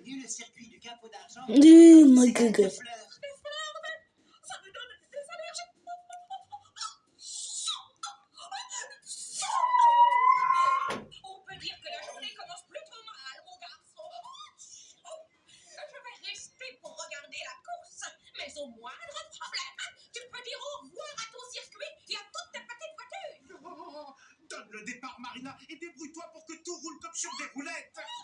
connu le circuit du capot d'argent? Oh my C'est god. de fleurs. Des fleurs, mais ça me donne des allergies. On peut dire que la journée commence plutôt mal, mon garçon. Je vais rester pour regarder la course, mais au moindre